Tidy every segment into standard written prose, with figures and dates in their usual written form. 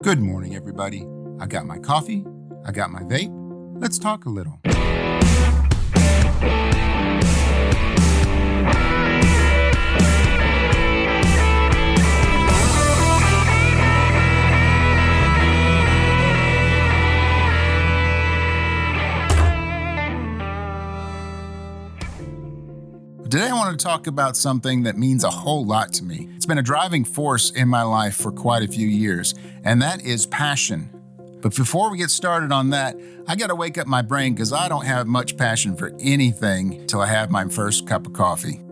Good morning, everybody. I got my coffee, I got my vape. Let's talk a little. Today I want to talk about something that means a whole lot to me. It's been a driving force in my life for quite a few years, and that is passion. But before we get started on that, I got to wake up my brain because I don't have much passion for anything till I have my first cup of coffee.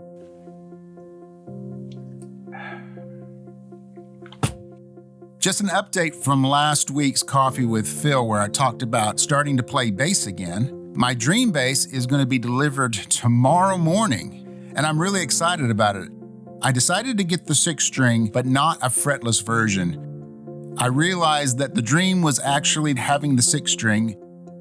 Just an update from last week's Coffee with Phil, where I talked about starting to play bass again. My dream bass is going to be delivered tomorrow morning, and I'm really excited about it. I decided to get the 6-string, but not a fretless version. I realized that the dream was actually having the 6-string.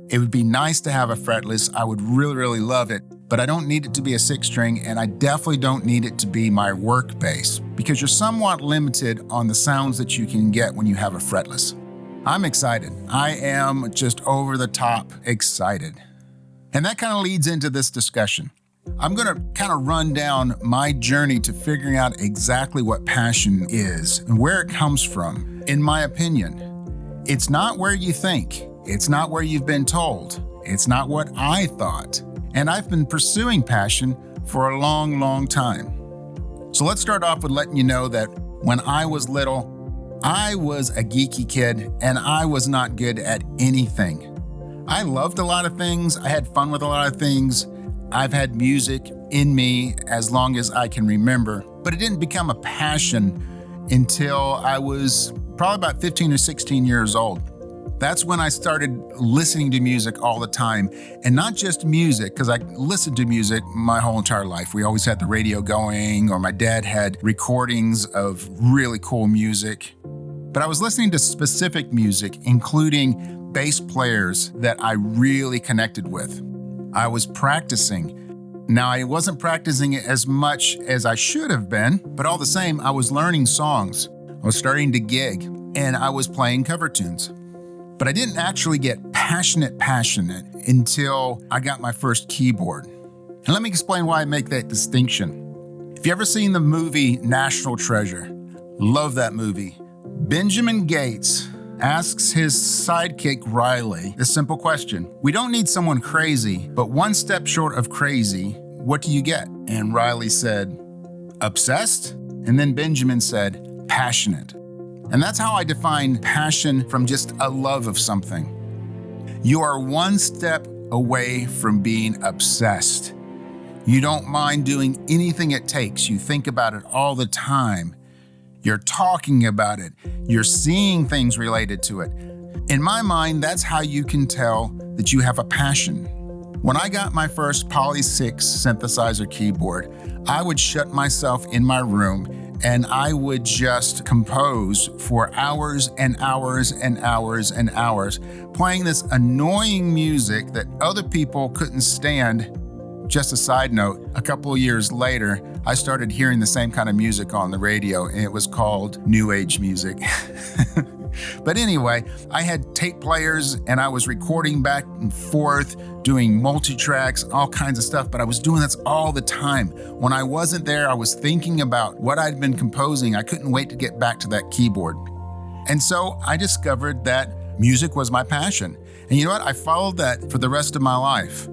It would be nice to have a fretless. I would really love it, but I don't need it to be a 6-string, and I definitely don't need it to be my work bass, because you're somewhat limited on the sounds that you can get when you have a fretless. I'm excited. I am just over the top excited. And that kind of leads into this discussion. I'm going to kind of run down my journey to figuring out exactly what passion is and where it comes from. In my opinion, it's not where you think. It's not where you've been told. It's not what I thought. And I've been pursuing passion for a long time. So let's start off with letting you know that when I was little, I was a geeky kid and I was not good at anything. I loved a lot of things. I had fun with a lot of things. I've had music in me as long as I can remember, but it didn't become a passion until I was probably about 15 or 16 years old. That's when I started listening to music all the time, and not just music, because I listened to music my whole entire life. We always had the radio going, or my dad had recordings of really cool music. But I was listening to specific music, including bass players that I really connected with. I was practicing. Now, I wasn't practicing it as much as I should have been, but all the same, I was learning songs. I was starting to gig, and I was playing cover tunes. But I didn't actually get passionate until I got my first keyboard. And let me explain why I make that distinction. If you ever seen the movie National Treasure, love that movie. Benjamin Gates asks his sidekick Riley this simple question. We don't need someone crazy, but one step short of crazy, what do you get? And Riley said, obsessed? And then Benjamin said, passionate. And that's how I define passion from just a love of something. You are one step away from being obsessed. You don't mind doing anything it takes. You think about it all the time. You're talking about it. You're seeing things related to it. In my mind, that's how you can tell that you have a passion. When I got my first Poly 6 synthesizer keyboard, I would shut myself in my room and I would just compose for hours and hours, playing this annoying music that other people couldn't stand. Just a side note, a couple of years later, I started hearing the same kind of music on the radio, and it was called New Age music. But anyway, I had tape players, and I was recording back and forth, doing multi-tracks, all kinds of stuff, but I was doing this all the time. When I wasn't there, I was thinking about what I'd been composing. I couldn't wait to get back to that keyboard. And so I discovered that music was my passion. And you know what? I followed that for the rest of my life.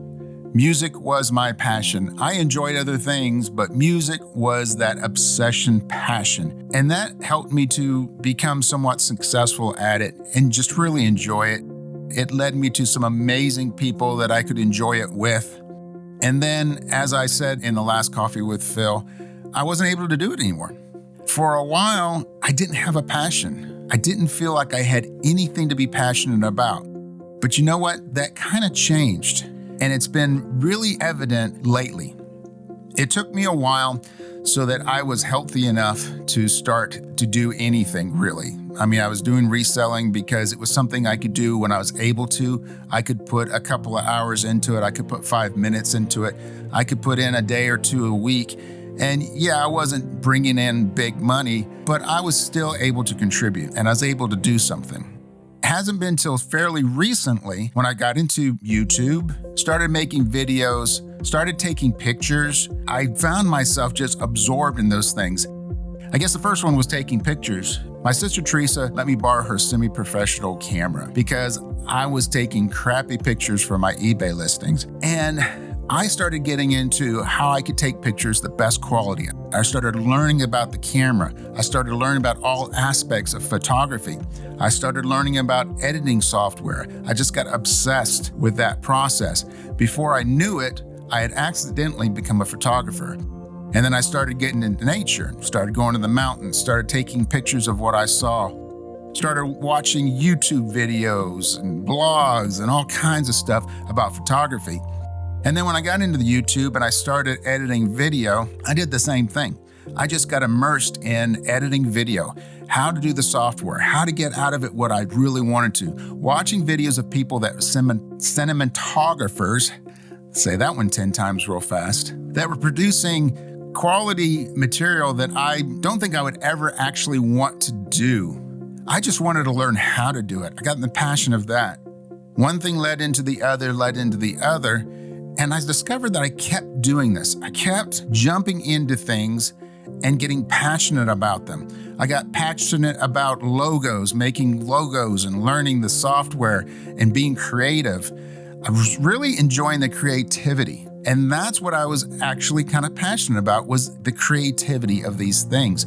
Music was my passion. I enjoyed other things, but music was that obsession passion. And that helped me to become somewhat successful at it and just really enjoy it. It led me to some amazing people that I could enjoy it with. And then, as I said in the last Coffee with Phil, I wasn't able to do it anymore. For a while, I didn't have a passion. I didn't feel like I had anything to be passionate about. But you know what? That kind of changed. And it's been really evident lately. It took me a while so that I was healthy enough to start to do anything, really. I mean, I was doing reselling because it was something I could do when I was able to. I could put a couple of hours into it. I could put 5 minutes into it. I could put in a day or two a week. And yeah, I wasn't bringing in big money, but I was still able to contribute and I was able to do something. It hasn't been till fairly recently when I got into YouTube, started making videos, started taking pictures. I found myself just absorbed in those things. I guess the first one was taking pictures. My sister Teresa let me borrow her semi-professional camera because I was taking crappy pictures for my eBay listings. And I started getting into how I could take pictures the best quality. I started learning about the camera. I started learning about all aspects of photography. I started learning about editing software. I just got obsessed with that process. Before I knew it, I had accidentally become a photographer. And then I started getting into nature, started going to the mountains, started taking pictures of what I saw, started watching YouTube videos and blogs and all kinds of stuff about photography. And then when I got into the YouTube and I started editing video, I did the same thing. I just got immersed in editing video, how to do the software, how to get out of it what I really wanted to. Watching videos of people that were cinematographers, say that one 10 times real fast, that were producing quality material that I don't think I would ever actually want to do. I just wanted to learn how to do it. I got the passion of that. One thing led into the other, and I discovered that I kept doing this. I kept jumping into things and getting passionate about them. I got passionate about logos, making logos and learning the software and being creative. I was really enjoying the creativity. And that's what I was actually kind of passionate about, was the creativity of these things.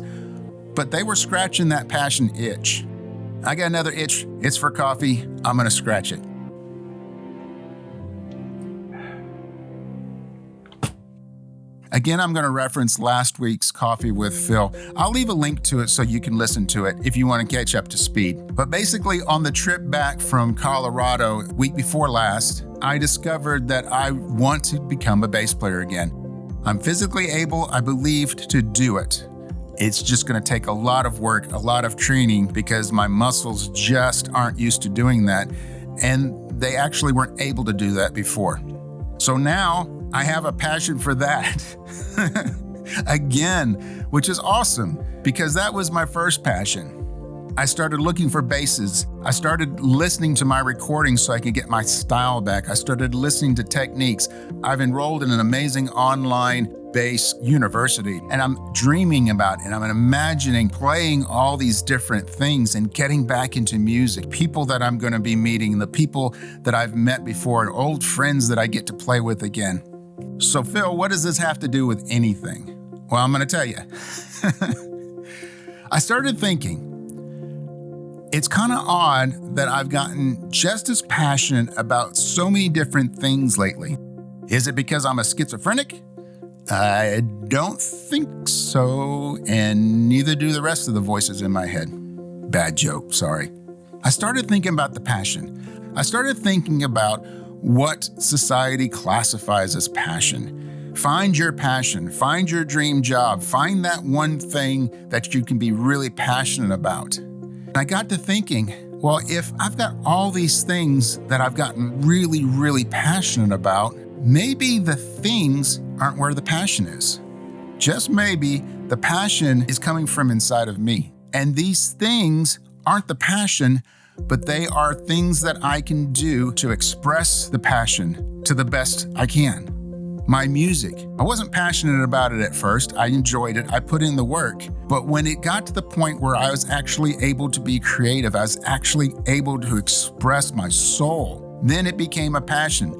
But they were scratching that passion itch. I got another itch. It's for coffee. I'm gonna scratch it. Again, I'm going to reference last week's Coffee with Phil. I'll leave a link to it so you can listen to it if you want to catch up to speed. But basically, on the trip back from Colorado, week before last, I discovered that I want to become a bass player again. I'm physically able, I believe, to do it. It's just going to take a lot of work, a lot of training, because my muscles just aren't used to doing that. And they actually weren't able to do that before. So now I have a passion for that again, which is awesome because that was my first passion. I started looking for basses. I started listening to my recordings so I could get my style back. I started listening to techniques. I've enrolled in an amazing online bass university, and I'm dreaming about it. And I'm imagining playing all these different things and getting back into music. People that I'm going to be meeting, the people that I've met before, and old friends that I get to play with again. So Phil, what does this have to do with anything? Well, I'm going to tell you. I started thinking, it's kind of odd that I've gotten just as passionate about so many different things lately. Is it because I'm a schizophrenic? I don't think so, and neither do the rest of the voices in my head. Bad joke, sorry. I started thinking about the passion. I started thinking about what society classifies as passion. Find your passion, find your dream job, find that one thing that you can be really passionate about. And I got to thinking, well, if I've got all these things that I've gotten really, really passionate about, maybe the things aren't where the passion is. Just maybe the passion is coming from inside of me. And these things aren't the passion, but they are things that I can do to express the passion to the best I can. My music, I wasn't passionate about it at first. I enjoyed it. I put in the work. But when it got to the point where I was actually able to be creative, I was actually able to express my soul, then it became a passion.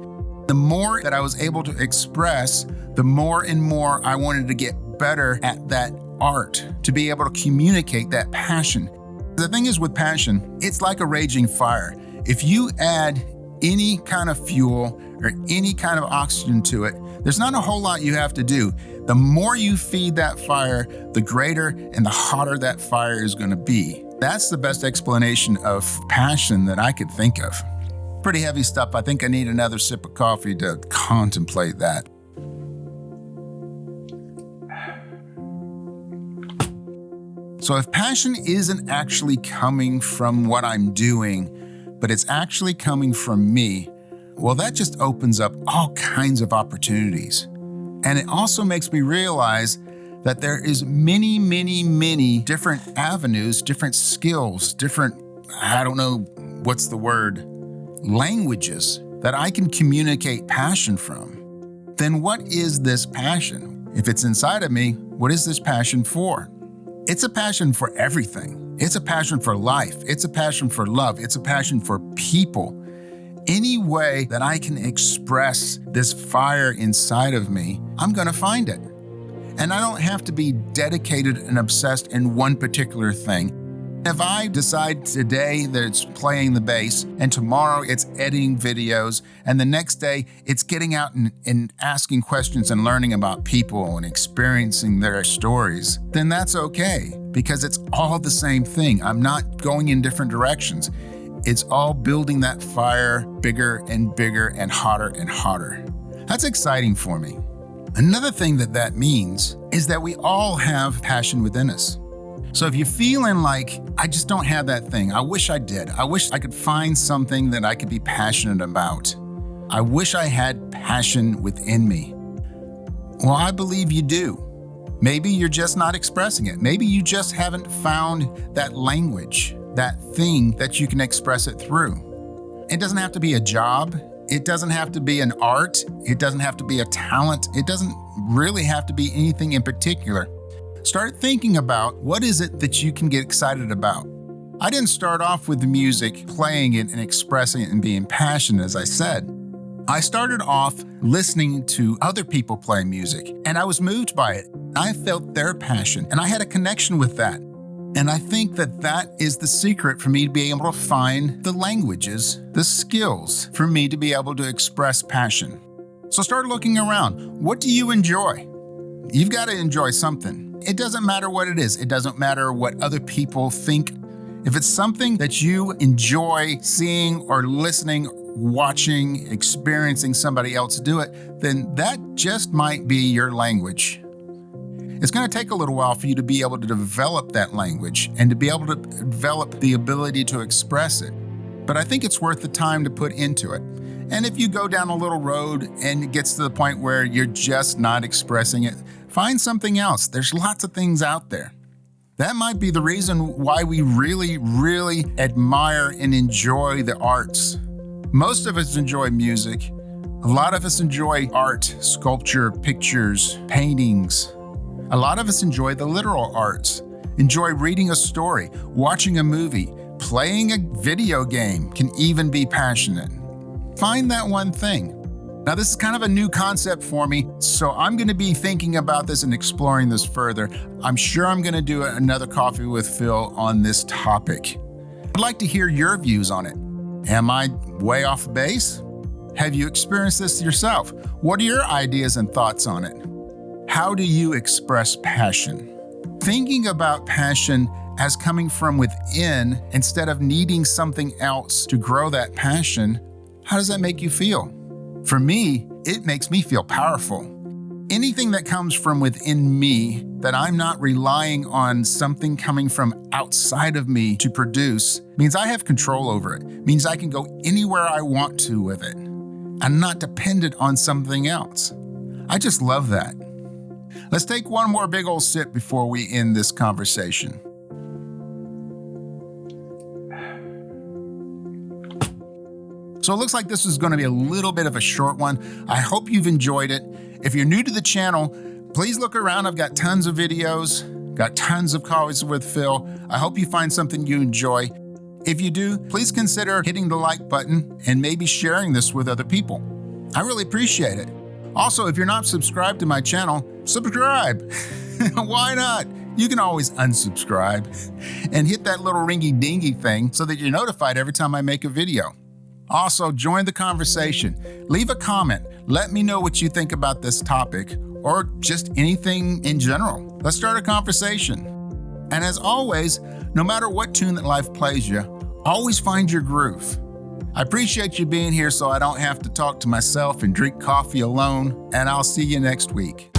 The more that I was able to express, the more and more I wanted to get better at that art, to be able to communicate that passion. The thing is with passion, it's like a raging fire. If you add any kind of fuel or any kind of oxygen to it, there's not a whole lot you have to do. The more you feed that fire, the greater and the hotter that fire is going to be. That's the best explanation of passion that I could think of. Pretty heavy stuff. I think I need another sip of coffee to contemplate that. So if passion isn't actually coming from what I'm doing, but it's actually coming from me, well, that just opens up all kinds of opportunities. And it also makes me realize that there is many, many, many different avenues, different skills, different, I don't know what's the word, languages that I can communicate passion from. Then what is this passion? If it's inside of me, what is this passion for? It's a passion for everything. It's a passion for life. It's a passion for love. It's a passion for people. Any way that I can express this fire inside of me, I'm going to find it. And I don't have to be dedicated and obsessed in one particular thing. If I decide today that it's playing the bass, and tomorrow it's editing videos, and the next day it's getting out and asking questions and learning about people and experiencing their stories, then that's okay, because it's all the same thing. I'm not going in different directions. It's all building that fire bigger and bigger and hotter. That's exciting for me. Another thing that means is that we all have passion within us. So if you're feeling like, I just don't have that thing, I wish I did. I wish I could find something that I could be passionate about. I wish I had passion within me. Well, I believe you do. Maybe you're just not expressing it. Maybe you just haven't found that language, that thing that you can express it through. It doesn't have to be a job. It doesn't have to be an art. It doesn't have to be a talent. It doesn't really have to be anything in particular. Start thinking about what is it that you can get excited about. I didn't start off with the music, playing it and expressing it and being passionate, as I said. I started off listening to other people play music, and I was moved by it. I felt their passion, and I had a connection with that. And I think that is the secret for me to be able to find the languages, the skills for me to be able to express passion. So start looking around. What do you enjoy? You've got to enjoy something. It doesn't matter what it is. It doesn't matter what other people think. If it's something that you enjoy seeing or listening, watching, experiencing somebody else do it, then that just might be your language. It's going to take a little while for you to be able to develop that language and to be able to develop the ability to express it. But I think it's worth the time to put into it. And if you go down a little road and it gets to the point where you're just not expressing it, find something else. There's lots of things out there. That might be the reason why we really, really admire and enjoy the arts. Most of us enjoy music. A lot of us enjoy art, sculpture, pictures, paintings. A lot of us enjoy the literal arts, enjoy reading a story, watching a movie, playing a video game can even be passionate. Find that one thing. Now, this is kind of a new concept for me, so I'm going to be thinking about this and exploring this further. I'm sure I'm going to do another Coffee with Phil on this topic. I'd like to hear your views on it. Am I way off base? Have you experienced this yourself? What are your ideas and thoughts on it? How do you express passion? Thinking about passion as coming from within instead of needing something else to grow that passion, how does that make you feel? For me, it makes me feel powerful. Anything that comes from within me that I'm not relying on something coming from outside of me to produce means I have control over it, means I can go anywhere I want to with it. I'm not dependent on something else. I just love that. Let's take one more big old sip before we end this conversation. So it looks like this is going to be a little bit of a short one. I hope you've enjoyed it. If you're new to the channel, please look around. I've got tons of videos, got tons of Coffees with Phil. I hope you find something you enjoy. If you do, please consider hitting the like button and maybe sharing this with other people. I really appreciate it. Also, if you're not subscribed to my channel, subscribe. Why not? You can always unsubscribe and hit that little ringy-dingy thing so that you're notified every time I make a video. Also, join the conversation. Leave a comment. Let me know what you think about this topic or just anything in general. Let's start a conversation. And as always, no matter what tune that life plays you, always find your groove. I appreciate you being here so I don't have to talk to myself and drink coffee alone, and I'll see you next week.